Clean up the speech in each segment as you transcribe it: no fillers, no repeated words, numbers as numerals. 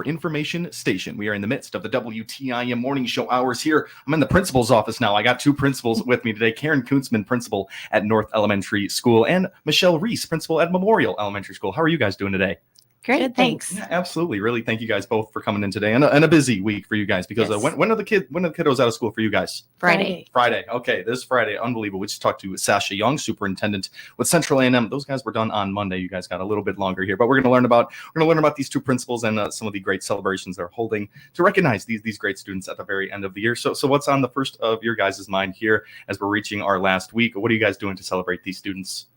information station. We are in the midst of the WTIM morning show hours here. I'm in the principal's office now. I got two principals with me today. Karen Kuntzman, principal at North Elementary School, and Michelle Reese, principal at Memorial Elementary School. How are you guys doing today? Great, good, thanks. Yeah, absolutely. Really, thank you guys both for coming in today, and a busy week for you guys because Yes. when are the kiddos out of school for you guys? Friday. Okay, this Friday, unbelievable. We just talked to Sasha Young, superintendent with Central A&M. Those guys were done on Monday. You guys got a little bit longer here, but we're going to learn about these two principals and some of the great celebrations they're holding to recognize these great students at the very end of the year. So what's on the first of your guys' mind here as we're reaching our last week? What are you guys doing to celebrate these students?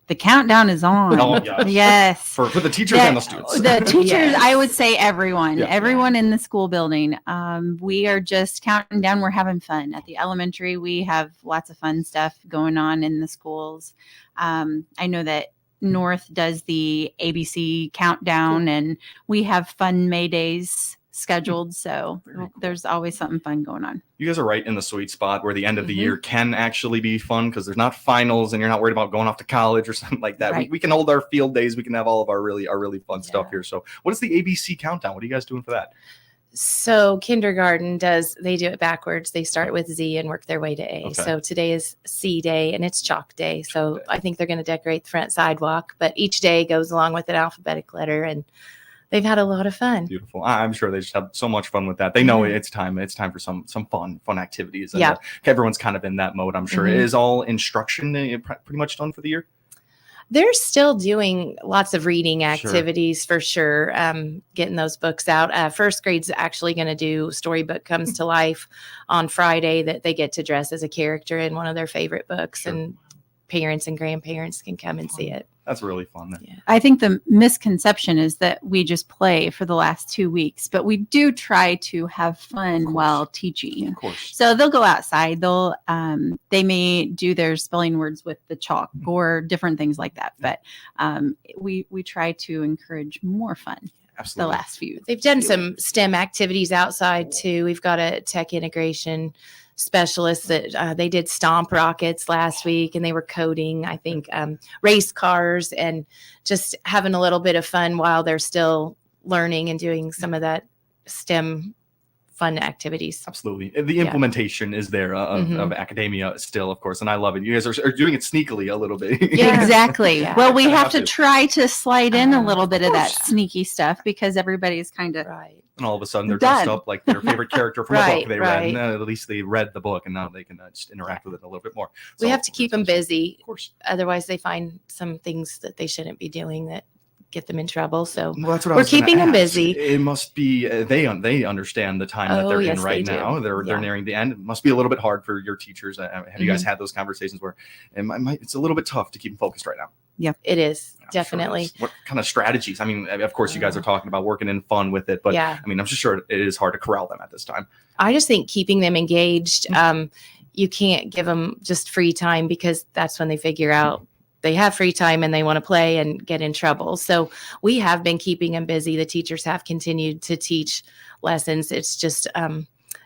The countdown is on. Oh, gosh. Yes. For the teachers and the students. The teachers, Yes. I would say everyone Yeah. in the school building. We are just counting down. We're having fun. At the elementary, we have lots of fun stuff going on in the schools. I know that North does the ABC countdown, and we have fun May days scheduled. So Very cool. there's always something fun going on. You guys are right in the sweet spot where the end of the year can actually be fun because there's not finals and you're not worried about going off to college or something like that. Right. We can hold our field days. We can have all of our really fun stuff here. So what is the ABC countdown? What are you guys doing for that? So kindergarten they do it backwards. They start with Z and work their way to A. Okay. So today is C day and it's chalk day. So I think they're going to decorate the front sidewalk, but each day goes along with an alphabetic letter, and they've had a lot of fun. Beautiful. I'm sure they just have so much fun with that. They know it's time for some fun activities. And, Yeah. everyone's kind of in that mode. I'm sure. Is all instruction pretty much done for the year? They're still doing lots of reading activities for sure. Getting those books out. First grade's actually going to do Storybook Comes to Life on Friday, that they get to dress as a character in one of their favorite books, and parents and grandparents can come and see it. That's really fun. Yeah. I think the misconception is that we just play for the last 2 weeks, but we do try to have fun while teaching. Of course. So they'll go outside. They may do their spelling words with the chalk or different things like that. But we try to encourage more fun. Absolutely. The last few. They've done some STEM activities outside too. We've got a tech integration specialist that they did stomp rockets last week, and they were coding, I think, race cars, and just having a little bit of fun while they're still learning and doing some of that STEM fun activities. Absolutely. The implementation is there of academia still, of course. And I love it. You guys are doing it sneakily a little bit. Yeah. Exactly. Yeah. Well, we I have have to to. try to slide in a little Of bit of that course. sneaky stuff because everybody's kind of Right. And all of a sudden they're dressed Done. up like their favorite character from a Right, book they read. And right. at least they read the book, and now they can just interact with it a little bit more. We So, have to keep them busy. Of course. Otherwise, they find some things that they shouldn't be doing that get them in trouble. So Well, that's what I we're was gonna keeping them ask. busy. It must be they understand the time that Oh, they're yes, in right they do. now. They're Yeah. nearing the end. It must be a little bit hard for your teachers. Have you guys had those conversations where it's a little bit tough to keep them focused right now? it is I'm sure it definitely. is. What kind of strategies? I mean, of course, you guys are talking about working in fun with it, but Yeah. I mean, I'm just sure it is hard to corral them at this time. I just think keeping them engaged. You can't give them just free time, because that's when they figure out they have free time and they want to play and get in trouble. So we have been keeping them busy. The teachers have continued to teach lessons. It's just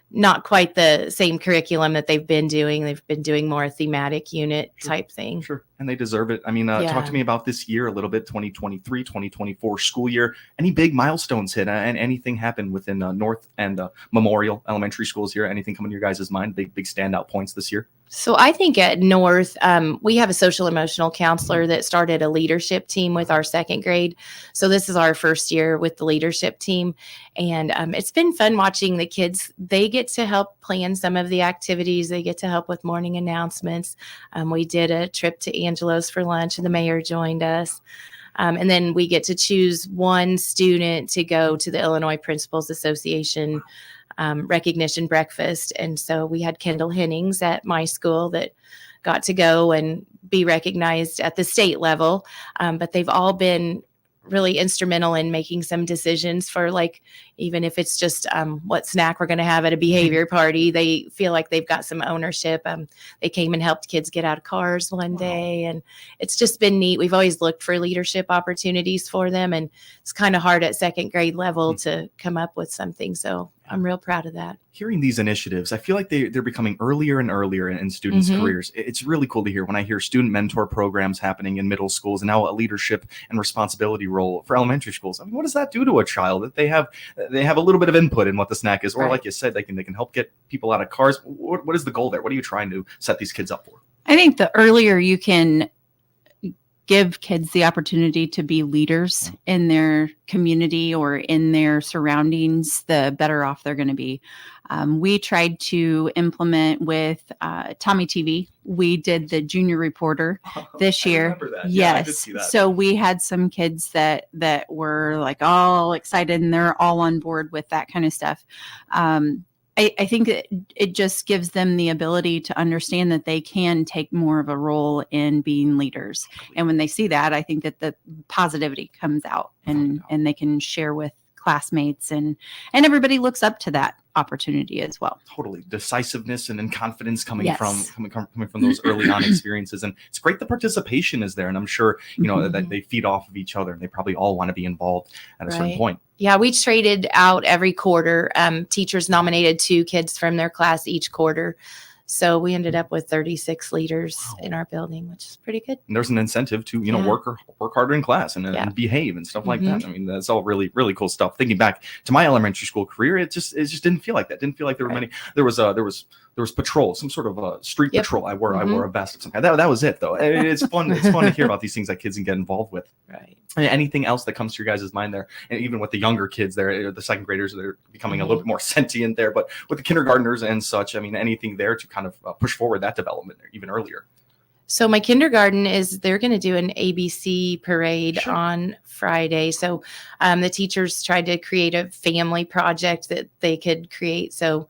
not quite the same curriculum that they've been doing. They've been doing more thematic unit type thing. Sure. And they deserve it. I mean, talk to me about this year a little bit, 2023, 2024 school year. Any big milestones hit and anything happened within North and Memorial Elementary schools here? Anything coming to your guys' mind? Big standout points this year? So I think at North, we have a social emotional counselor that started a leadership team with our second grade. So this is our first year with the leadership team. And it's been fun watching the kids. They get to help plan some of the activities. They get to help with morning announcements. We did a trip to Angelo's for lunch, and the mayor joined us. And then we get to choose one student to go to the Illinois Principals Association recognition breakfast. And so we had Kendall Hennings at my school that got to go and be recognized at the state level. But they've all been really instrumental in making some decisions for, like, even if it's just what snack we're going to have at a behavior party, they feel like they've got some ownership. They came and helped kids get out of cars one day, and it's just been neat. We've always looked for leadership opportunities for them, and it's kind of hard at second grade level to come up with something. So I'm real proud of that. Hearing these initiatives, I feel like they're becoming earlier and earlier in students' careers. It's really cool to hear when I hear student mentor programs happening in middle schools and now a leadership and responsibility role for elementary schools. I mean, what does that do to a child that they have a little bit of input in what the snack is, or Right. like you said, they can help get people out of cars. What is the goal there? What are you trying to set these kids up for? I think the earlier you can give kids the opportunity to be leaders in their community or in their surroundings, the better off they're going to be. We tried to implement with Tommy TV. We did the junior reporter this I year. remember that. Yeah, I did Yes. see that. So we had some kids that were like all excited and they're all on board with that kind of stuff. I think it just gives them the ability to understand that they can take more of a role in being leaders. And when they see that, I think that the positivity comes out and they can share with classmates and everybody looks up to that opportunity as well. Totally. Decisiveness and confidence coming Yes. from those early on experiences. And it's great the participation is there. And I'm sure, that they feed off of each other and they probably all want to be involved at a certain Right. point. Yeah, we traded out every quarter. Teachers nominated 2 kids from their class each quarter. So we ended up with 36 leaders in our building, which is pretty good. And there's an incentive to, Yeah. work harder in class and Yeah. behave and stuff like that. I mean, that's all really, really cool stuff. Thinking back to my elementary school career, it just didn't feel like that. Didn't feel like there were Right. many. There was patrol, some sort of a street Yep. patrol. I wore a vest of some kind. That was it though. It's fun. It's fun to hear about these things that kids can get involved with. Right. And anything else that comes to your guys' mind there, and even with the younger kids there, the second graders, they're becoming a little bit more sentient there. But with the kindergartners and such, I mean, anything there to kind of push forward that development even earlier. So my kindergarten they're going to do an ABC parade Sure. on Friday. So the teachers tried to create a family project that they could create. So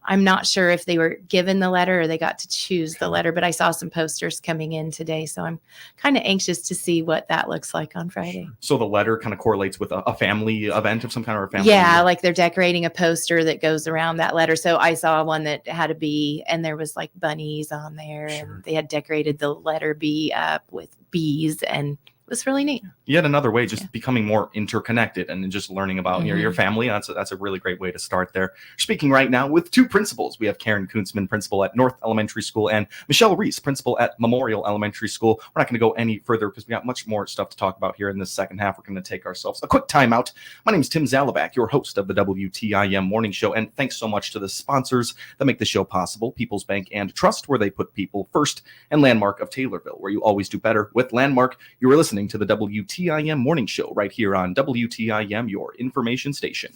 I'm not sure if they were given the letter or they got to choose the letter, but I saw some posters coming in today. So I'm kind of anxious to see what that looks like on Friday. So the letter kind of correlates with a family event of some kind or a family. Yeah, like they're decorating a poster that goes around that letter. So I saw one that had a bee and there was like bunnies on there and they had decorated the letter B up with bees and it was really neat. Yet another way, just becoming more interconnected and just learning about your family. That's a really great way to start there. Speaking right now with 2 principals. We have Karen Kuntzman, principal at North Elementary School, and Michelle Reese, principal at Memorial Elementary School. We're not going to go any further because we got much more stuff to talk about here in this second half. We're going to take ourselves a quick timeout. My name is Tim Zalabak, your host of the WTIM Morning Show, and thanks so much to the sponsors that make the show possible: People's Bank and Trust, where they put people first, and Landmark of Taylorville, where you always do better with Landmark. You are listening to the WTIM Morning Show right here on WTIM, your information station.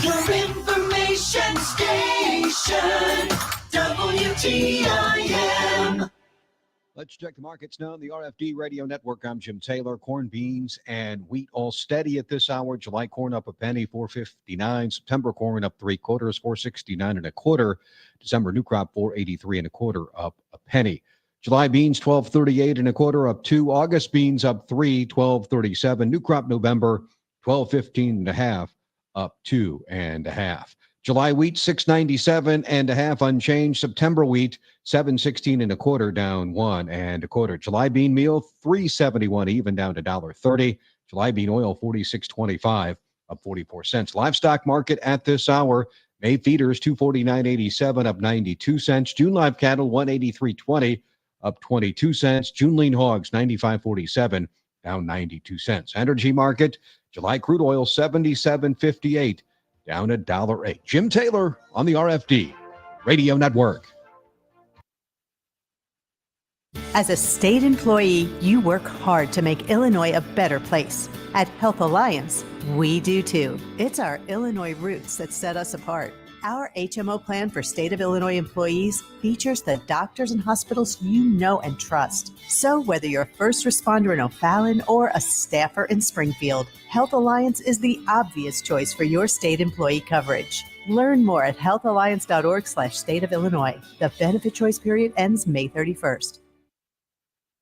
Your information station, WTIM. Let's check the markets now on the RFD Radio Network. I'm Jim Taylor. Corn, beans, and wheat all steady at this hour. July corn up a penny, 4.59. September corn up 3/4, 4.69 1/4. December new crop 4.83 1/4, up a penny. July beans 12.38 1/4, up 2. August beans up 3, 12.37. New crop November 12.15 1/2, up 2 1/2. July wheat 6.97 1/2, unchanged. September wheat 7.16 1/4, down 1 1/4. July bean meal 3.71 even, down to $1.30. July bean oil 46.25, up 44 cents. Livestock market at this hour: May feeders 249.87, up 92 cents. June live cattle 183.20, up 22 cents. June lean hogs 95.47, down 92 cents. Energy market: July crude oil 77.58, down $1.08. Jim Taylor on the RFD Radio Network. As a state employee, you work hard to make Illinois a better place. At Health Alliance, we do too. It's our Illinois roots that set us apart. Our HMO plan for state of Illinois employees features the doctors and hospitals you know and trust. So whether you're a first responder in O'Fallon or a staffer in Springfield, Health Alliance is the obvious choice for your state employee coverage. Learn more at healthalliance.org/state of Illinois. The benefit choice period ends May 31st.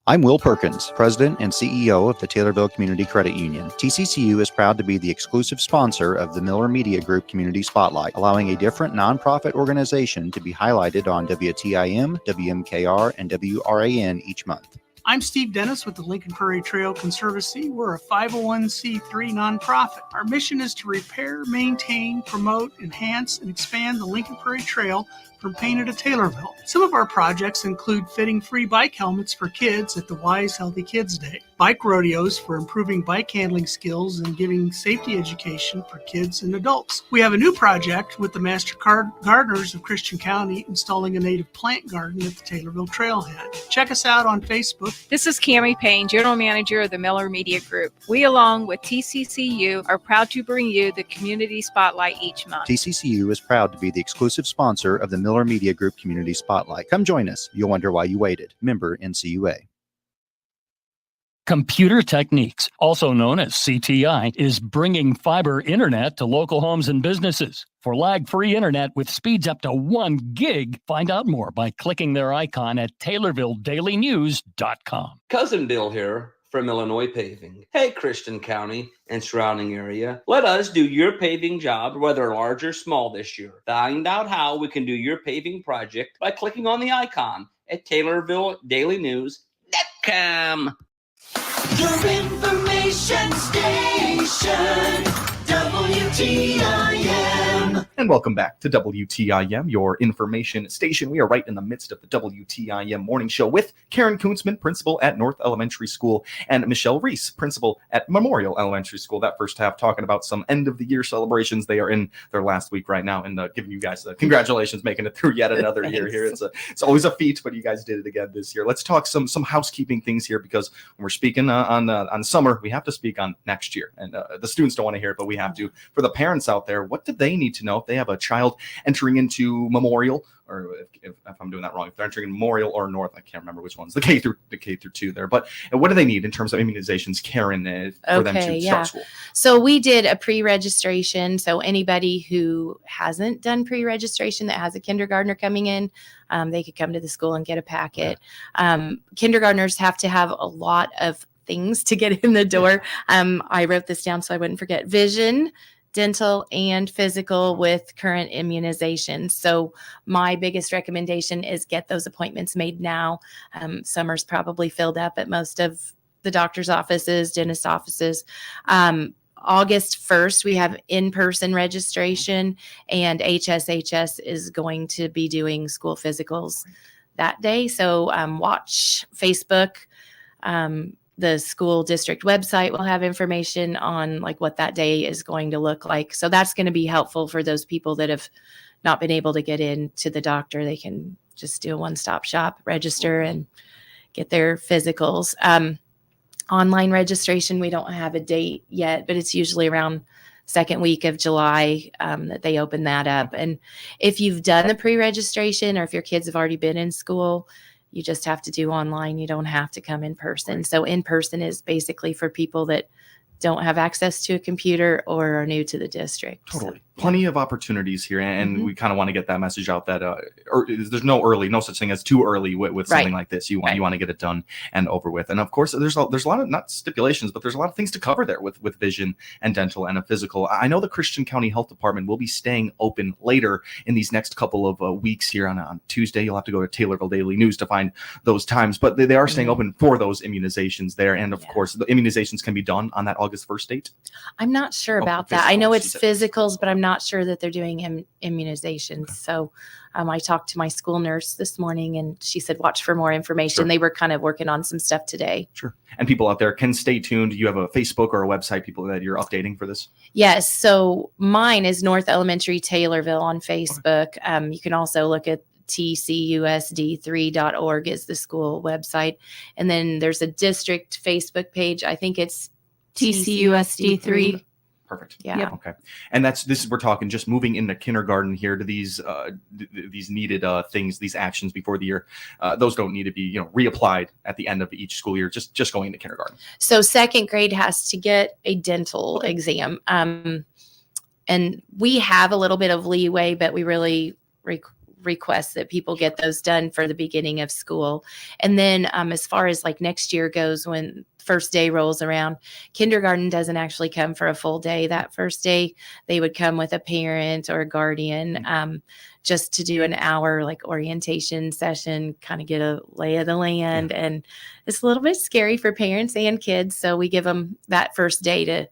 I'm Will Perkins, President and CEO of the Taylorville Community Credit Union. TCCU is proud to be the exclusive sponsor of the Miller Media Group Community Spotlight, allowing a different nonprofit organization to be highlighted on WTIM, WMKR, and WRAN each month. I'm Steve Dennis with the Lincoln Prairie Trail Conservancy. We're a 501c3 nonprofit. Our mission is to repair, maintain, promote, enhance, and expand the Lincoln Prairie Trail from Painter to Taylorville. Some of our projects include fitting free bike helmets for kids at the Wise Healthy Kids Day, bike rodeos for improving bike handling skills and giving safety education for kids and adults. We have a new project with the Master Gardeners of Christian County installing a native plant garden at the Taylorville Trailhead. Check us out on Facebook. This is Cammie Payne, General Manager of the Miller Media Group. We, along with TCCU, are proud to bring you the Community Spotlight each month. TCCU is proud to be the exclusive sponsor of the Miller Media Group Community Spotlight. Come join us. You'll wonder why you waited. Member NCUA. Computer Techniques, also known as CTI, is bringing fiber internet to local homes and businesses. For lag-free internet with speeds up to 1 gig, find out more by clicking their icon at TaylorvilleDailyNews.com. Cousin Bill here from Illinois Paving. Hey, Christian County and surrounding area, let us do your paving job, whether large or small this year. Find out how we can do your paving project by clicking on the icon at TaylorvilleDailyNews.com. Your information station, WTIM. And welcome back to WTIM, your information station. We are right in the midst of the WTIM morning show with Karen Kuntzman, principal at North Elementary School, and Michelle Reese, principal at Memorial Elementary School. That first half talking about some end of the year celebrations. They are in their last week right now, and giving you guys congratulations, making it through yet another year here. It's always a feat, but you guys did it again this year. Let's talk some housekeeping things here, because when we're speaking on summer, we have to speak on next year, and the students don't want to hear it, but we have to. For the parents out there, what do they need to know if they have a child entering into Memorial, or if I'm doing that wrong, if they're entering Memorial or North? I can't remember which one's the K through 2 there. But what do they need in terms of immunizations, Karen, for them to start school? So we did a pre-registration. So anybody who hasn't done pre-registration that has a kindergartner coming in, they could come to the school and get a packet. Kindergartners have to have a lot of things to get in the door. I wrote this down so I wouldn't forget: vision, dental, and physical with current immunizations. So my biggest recommendation is get those appointments made now. Summer's probably filled up at most of the doctor's offices, dentist offices. August 1st, we have in-person registration, and HSHS is going to be doing school physicals that day. So watch Facebook. The school district website will have information on like what that day is going to look like. So that's going to be helpful for those people that have not been able to get in to the doctor. They can just do a one-stop shop, register, and get their physicals. Online registration, we don't have a date yet, but it's usually around second week of July that they open that up. And if you've done the pre-registration, or if your kids have already been in school, you just have to do online. You don't have to come in person. So in person is basically for people that don't have access to a computer or are new to the district. Totally. Plenty of opportunities here, and we kind of want to get that message out that there's no such thing as too early with something like this. You want to get it done and over with. And of course, there's a lot of, not stipulations, but there's a lot of things to cover there with vision and dental and a physical. I know the Christian County Health Department will be staying open later in these next couple of weeks here. On Tuesday, you'll have to go to Taylorville Daily News to find those times, but they are staying open for those immunizations there. And of course, the immunizations can be done on that August 1st date. I'm not sure about that. I know it's physicals, but I'm not sure that they're doing immunizations. Okay. So I talked to my school nurse this morning, and she said, watch for more information. Sure. They were kind of working on some stuff today. Sure. And people out there can stay tuned. You have a Facebook or a website, people that you're updating for this? Yes. So mine is North Elementary Taylorville on Facebook. Okay. You can also look at tcusd3.org is the school website. And then there's a district Facebook page. I think it's TCUSD3. Perfect. Yeah. Yep. Okay. And we're talking just moving into kindergarten here to these needed things, these actions before the year. Those don't need to be, reapplied at the end of each school year, just going into kindergarten. So second grade has to get a dental exam. And we have a little bit of leeway, but we really request that people get those done for the beginning of school. And then as far as like next year goes, when first day rolls around, kindergarten doesn't actually come for a full day. That first day, they would come with a parent or a guardian just to do an hour like orientation session, kind of get a lay of the land. Yeah. And it's a little bit scary for parents and kids. So we give them that first day to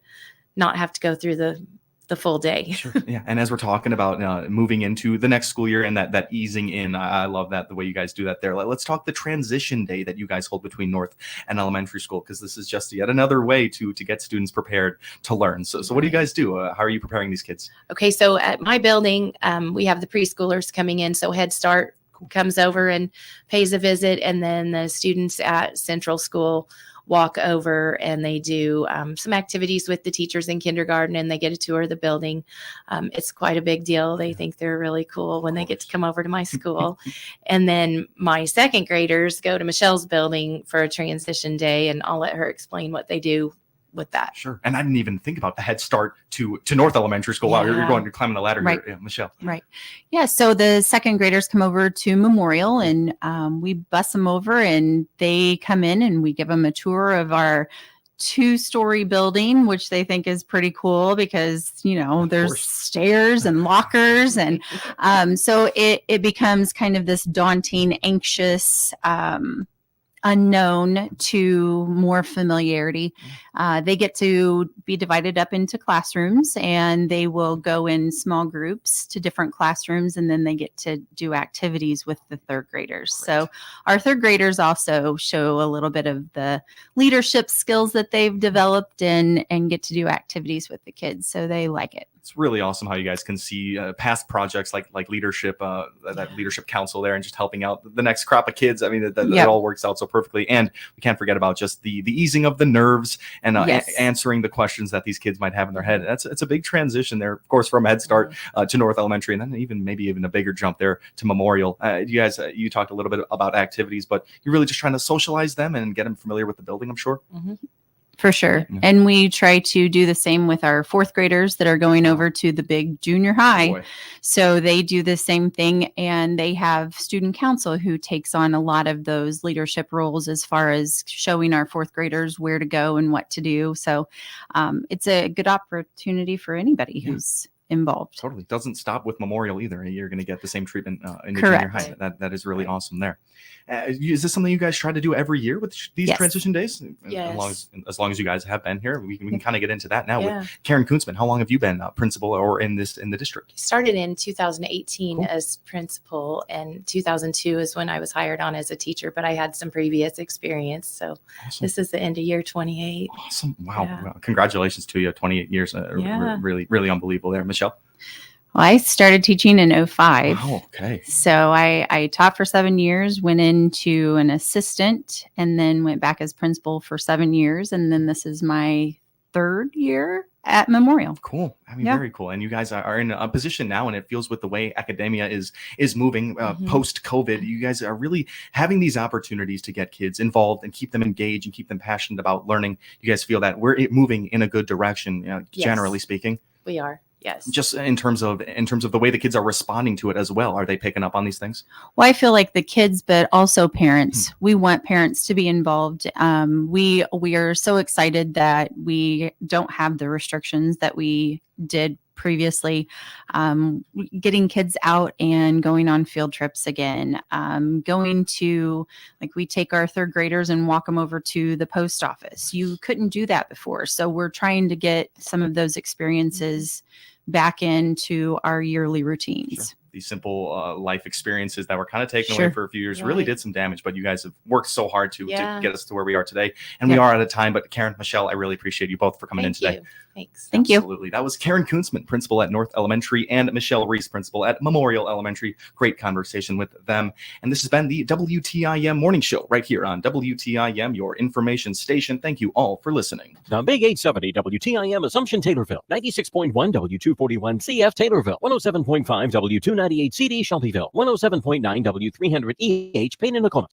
not have to go through the full day. Sure. Yeah. And as we're talking about moving into the next school year and that easing in, I love that the way you guys do that there. Let's talk the transition day that you guys hold between North and elementary school, because this is just yet another way to get students prepared to learn. So what do you guys do? How are you preparing these kids? Okay. So at my building, we have the preschoolers coming in. So Head Start comes over and pays a visit. And then the students at Central School walk over and they do some activities with the teachers in kindergarten, and they get a tour of the building. It's quite a big deal. They think they're really cool when they get to come over to my school. And then my second graders go to Michelle's building for a transition day, and I'll let her explain what they do with that. Sure. And I didn't even think about the Head Start to North Elementary School. Wow, you're climbing the ladder Right. here, Michelle. Right. Yeah. So the second graders come over to Memorial, and we bus them over, and they come in and we give them a tour of our 2-story building, which they think is pretty cool because, there's stairs and lockers. And so it becomes kind of this daunting, anxious, unknown to more familiarity. They get to be divided up into classrooms, and they will go in small groups to different classrooms, and then they get to do activities with the third graders. Great. So our third graders also show a little bit of the leadership skills that they've developed and get to do activities with the kids. So they like it. It's really awesome how you guys can see past projects like leadership, that leadership council there, and just helping out the next crop of kids. I mean, that all works out so perfectly. And we can't forget about just the easing of the nerves and answering the questions that these kids might have in their head. It's a big transition there, of course, from Head Start to North Elementary, and then maybe even a bigger jump there to Memorial. You guys, you talked a little bit about activities, but you're really just trying to socialize them and get them familiar with the building, I'm sure. Mm-hmm. For sure. Mm-hmm. And we try to do the same with our fourth graders that are going over to the big junior high. So they do the same thing, and they have student council who takes on a lot of those leadership roles as far as showing our fourth graders where to go and what to do. So it's a good opportunity for anybody who's involved. Totally. Doesn't stop with Memorial either. You're going to get the same treatment in the Correct. junior high. That is really awesome there. Is this something you guys try to do every year with these transition days? Yes. As long as you guys have been here, we can kind of get into that now with Karen Kunzman. How long have you been principal or in the district? Started in 2018 as principal, and 2002 is when I was hired on as a teacher, but I had some previous experience. So this is the end of year 28. Awesome. Wow. Well, congratulations to you. 28 years. Really, really unbelievable there. Michelle? Well, I started teaching in 2005. Oh, okay. So I taught for 7 years, went into an assistant, and then went back as principal for 7 years. And then this is my 3rd year at Memorial. Cool. I mean, very cool. And you guys are in a position now, and it feels with the way academia is moving post-COVID, you guys are really having these opportunities to get kids involved and keep them engaged and keep them passionate about learning. You guys feel that we're moving in a good direction, generally speaking? We are. Yes. Just in terms of the way the kids are responding to it as well. Are they picking up on these things? Well, I feel like the kids, but also parents. We want parents to be involved. We are so excited that we don't have the restrictions that we did previously. Getting kids out and going on field trips again. Going to, like, we take our 3rd graders and walk them over to the post office. You couldn't do that before. So we're trying to get some of those experiences back into our yearly routines. Sure. These simple life experiences that were kind of taken away for a few years really did some damage, but you guys have worked so hard to get us to where we are today. And we are out of time, but Karen, Michelle, I really appreciate you both for coming in today. Thanks. Thank you. Absolutely. That was Karen Kunzman, principal at North Elementary, and Michelle Reese, principal at Memorial Elementary. Great conversation with them. And this has been the WTIM Morning Show right here on WTIM, your information station. Thank you all for listening. The Big 870 WTIM Assumption Taylorville, 96.1 W241 CF Taylorville, 107.5 W298 CD Shelbyville, 107.9 W300 EH Payne and Nakoma.